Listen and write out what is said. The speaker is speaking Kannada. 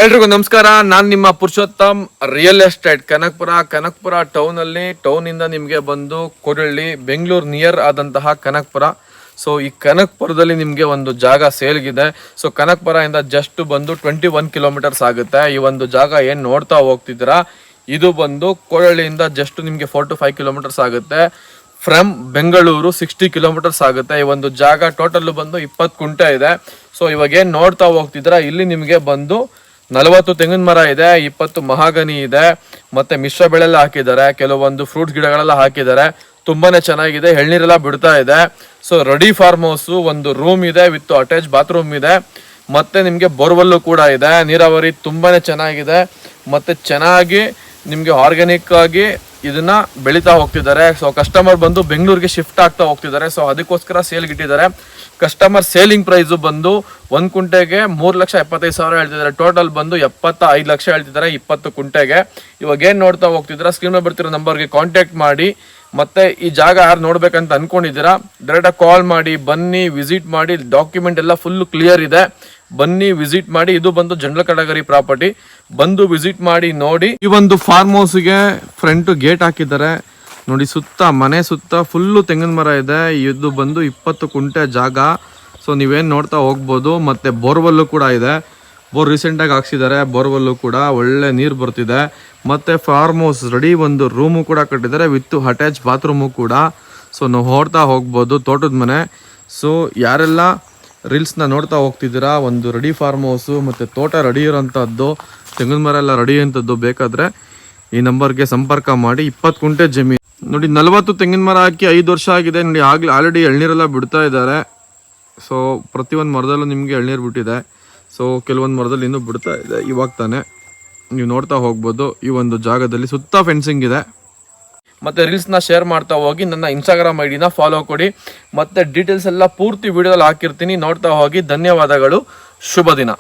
ಎಲ್ರಿಗೂ ನಮಸ್ಕಾರ. ನಾನು ನಿಮ್ಮ Purushottam. Real estate Kanakapura town ಅಲ್ಲಿ, ಟೌನ್ ಇಂದ ನಿಮಗೆ ಬಂದು ಕೊಡಳ್ಳಿ, ಬೆಂಗಳೂರು ನಿಯರ್ ಆದಂತಹ ಕನಕಪುರ. ಸೊ ಈ ಕನಕಪುರದಲ್ಲಿ ನಿಮಗೆ ಒಂದು ಜಾಗ ಸೇಲ್ಗಿದೆ. ಸೊ ಕನಕಪುರ ಇಂದ ಜಸ್ಟ್ ಬಂದು 21 ಕಿಲೋಮೀಟರ್ಸ್ ಆಗುತ್ತೆ. ಈ ಒಂದು ಜಾಗ ಏನ್ ನೋಡ್ತಾ ಹೋಗ್ತಿದ್ದೀರಾ, ಇದು ಬಂದು ಕೊಡಳ್ಳಿಯಿಂದ ಜಸ್ಟ್ ನಿಮಗೆ 4 to 5 ಕಿಲೋಮೀಟರ್ಸ್ ಆಗುತ್ತೆ. ಫ್ರಮ್ ಬೆಂಗಳೂರು 60 ಕಿಲೋಮೀಟರ್ಸ್ ಆಗುತ್ತೆ. ಈ ಒಂದು ಜಾಗ ಟೋಟಲ್ ಬಂದು 20 ಕುಂಟೆ ಇದೆ. ಸೊ ಇವಾಗ ಏನ್ ನೋಡ್ತಾ ಹೋಗ್ತಿದ್ದೀರಾ, ಇಲ್ಲಿ ನಿಮಗೆ ಬಂದು 40 ತೆಂಗಿನ ಮರ ಇದೆ, 20 ಮಹಾಗನಿ ಇದೆ, ಮತ್ತೆ ಮಿಶ್ರ ಬೆಳೆಲ್ಲ ಹಾಕಿದ್ದಾರೆ, ಕೆಲವೊಂದು ಫ್ರೂಟ್ಸ್ ಗಿಡಗಳೆಲ್ಲ ಹಾಕಿದ್ದಾರೆ. ತುಂಬಾನೇ ಚೆನ್ನಾಗಿದೆ, ಎಳ್ನೀರೆಲ್ಲ ಬಿಡ್ತಾ ಇದೆ. ಸೊ ರೆಡಿ ಫಾರ್ಮ್ ಹೌಸ್, ಒಂದು ರೂಮ್ ಇದೆ ವಿತ್ ಅಟ್ಯಾಚ್ ಬಾತ್ರೂಮ್ ಇದೆ, ಮತ್ತೆ ನಿಮ್ಗೆ ಬೋರ್ವೆಲ್ಲು ಕೂಡ ಇದೆ. ನೀರಾವರಿ ತುಂಬಾನೇ ಚೆನ್ನಾಗಿದೆ, ಮತ್ತೆ ಚೆನ್ನಾಗಿ ನಿಮ್ಗೆ ಆರ್ಗ್ಯಾನಿಕ್ ಆಗಿ ಇದನ್ನ ಬೆಳೀತಾ ಹೋಗ್ತಿದ್ದಾರೆ. ಸೊ ಕಸ್ಟಮರ್ ಬಂದು ಬೆಂಗಳೂರಿಗೆ ಶಿಫ್ಟ್ ಆಗ್ತಾ ಹೋಗ್ತಿದ್ದಾರೆ. ಸೊ ಅದಕ್ಕೋಸ್ಕರ ಸೇಲ್ಗೆ ಇಟ್ಟಿದ್ದಾರೆ. ಕಸ್ಟಮರ್ ಸೇಲಿಂಗ್ ಪ್ರೈಸ್ ಬಂದು 1 ಕುಂಟೆಗೆ 3,75,000 ಹೇಳ್ತಿದ್ದಾರೆ. ಟೋಟಲ್ ಬಂದು 75 ಲಕ್ಷ ಹೇಳ್ತಿದ್ದಾರೆ 20 ಕುಂಟೆಗೆ. ಇವಾಗ ಏನ್ ನೋಡ್ತಾ ಹೋಗ್ತಿದ್ದೀರಾ, ಸ್ಕ್ರೀನ್ ಮೇಲೆ ಬರ್ತಿರೋ ನಂಬರ್ಗೆ ಕಾಂಟ್ಯಾಕ್ಟ್ ಮಾಡಿ. ಮತ್ತೆ ಈ ಜಾಗ ಯಾರು ನೋಡ್ಬೇಕಂತ ಅನ್ಕೊಂಡಿದ್ದೀರಾ, ಡೈರೆಕ್ಟ್ ಕಾಲ್ ಮಾಡಿ, ಬನ್ನಿ ವಿಸಿಟ್ ಮಾಡಿ. ಡಾಕ್ಯುಮೆಂಟ್ ಎಲ್ಲ ಫುಲ್ ಕ್ಲಿಯರ್ ಇದೆ, ಬನ್ನಿ ವಿಸಿಟ್ ಮಾಡಿ. ಇದು ಬಂದು ಜನರಲ್ ಕ್ಯಾಟಗರಿ ಪ್ರಾಪರ್ಟಿ, ಬಂದು ವಿಸಿಟ್ ಮಾಡಿ ನೋಡಿ. ಈ ಒಂದು ಫಾರ್ಮ್ ಹೌಸ್ಗೆ ಫ್ರಂಟ್ ಗೇಟ್ ಹಾಕಿದ್ದಾರೆ ನೋಡಿ. ಸುತ್ತ ಮನೆ ಸುತ್ತ ಫುಲ್ಲು ತೆಂಗಿನ ಮರ ಇದೆ. ಇದು ಬಂದು 20 ಕುಂಟೆ ಜಾಗ. ಸೊ ನೀವೇನು ನೋಡ್ತಾ ಹೋಗ್ಬೋದು. ಮತ್ತೆ ಬೋರ್ವೆಲ್ಲು ಕೂಡ ಇದೆ, ಬೋರ್ ರೀಸೆಂಟಾಗಿ ಹಾಕ್ಸಿದ್ದಾರೆ. ಬೋರ್ವೆಲ್ಲು ಕೂಡ ಒಳ್ಳೆ ನೀರು ಬರ್ತಿದೆ. ಮತ್ತೆ ಫಾರ್ಮ್ ಹೌಸ್ ರೆಡಿ, ಒಂದು ರೂಮು ಕೂಡ ಕಟ್ಟಿದ್ದಾರೆ ವಿತ್ ಅಟ್ಯಾಚ್ ಬಾತ್ರೂಮು ಕೂಡ. ಸೊ ನಾವು ನೋಡ್ತಾ ಹೋಗ್ಬೋದು ತೋಟದ ಮನೆ. ಸೊ ಯಾರೆಲ್ಲ ರೀಲ್ಸ್ನ ನೋಡ್ತಾ ಹೋಗ್ತಿದ್ದೀರಾ, ಒಂದು ರೆಡಿ ಫಾರ್ಮ್ ಹೌಸು ಮತ್ತು ತೋಟ ರೆಡಿ ಇರೋಂಥದ್ದು, ತೆಂಗಿನ ಮರ ಎಲ್ಲ ರೆಡಿ ಅಂಥದ್ದು ಬೇಕಾದರೆ ಈ ನಂಬರ್ಗೆ ಸಂಪರ್ಕ ಮಾಡಿ. 20 ಕುಂಟೆ ಜಮೀನು ನೋಡಿ. 40 ತೆಂಗಿನ ಮರ ಹಾಕಿ 5 ವರ್ಷ ಆಗಿದೆ ನೋಡಿ. ಆಲ್ರೆಡಿ ಎಳ್ನೀರೆಲ್ಲ ಬಿಡ್ತಾ ಇದ್ದಾರೆ. ಸೊ ಪ್ರತಿಯೊಂದು ಮರದಲ್ಲೂ ನಿಮಗೆ ಎಳ್ನೀರು ಬಿಟ್ಟಿದೆ. ಸೊ ಕೆಲವೊಂದು ಮರದಲ್ಲಿ ಇನ್ನೂ ಬಿಡ್ತಾ ಇದೆ ಇವಾಗ ತಾನೆ, ನೀವು ನೋಡ್ತಾ ಹೋಗ್ಬೋದು. ಈ ಒಂದು ಜಾಗದಲ್ಲಿ ಸುತ್ತ ಫೆನ್ಸಿಂಗ್ ಇದೆ. ಮತ್ತು ರೀಲ್ಸ್ನ ಶೇರ್ ಮಾಡ್ತಾ ಹೋಗಿ. ನನ್ನ ಇನ್ಸ್ಟಾಗ್ರಾಮ್ ಐಡಿನ ಫಾಲೋ ಕೊಡಿ. ಮತ್ತು ಡೀಟೇಲ್ಸ್ ಎಲ್ಲ ಪೂರ್ತಿ ವಿಡಿಯೋದಲ್ಲಿ ಹಾಕಿರ್ತೀನಿ, ನೋಡ್ತಾ ಹೋಗಿ. ಧನ್ಯವಾದಗಳು, ಶುಭ ದಿನ.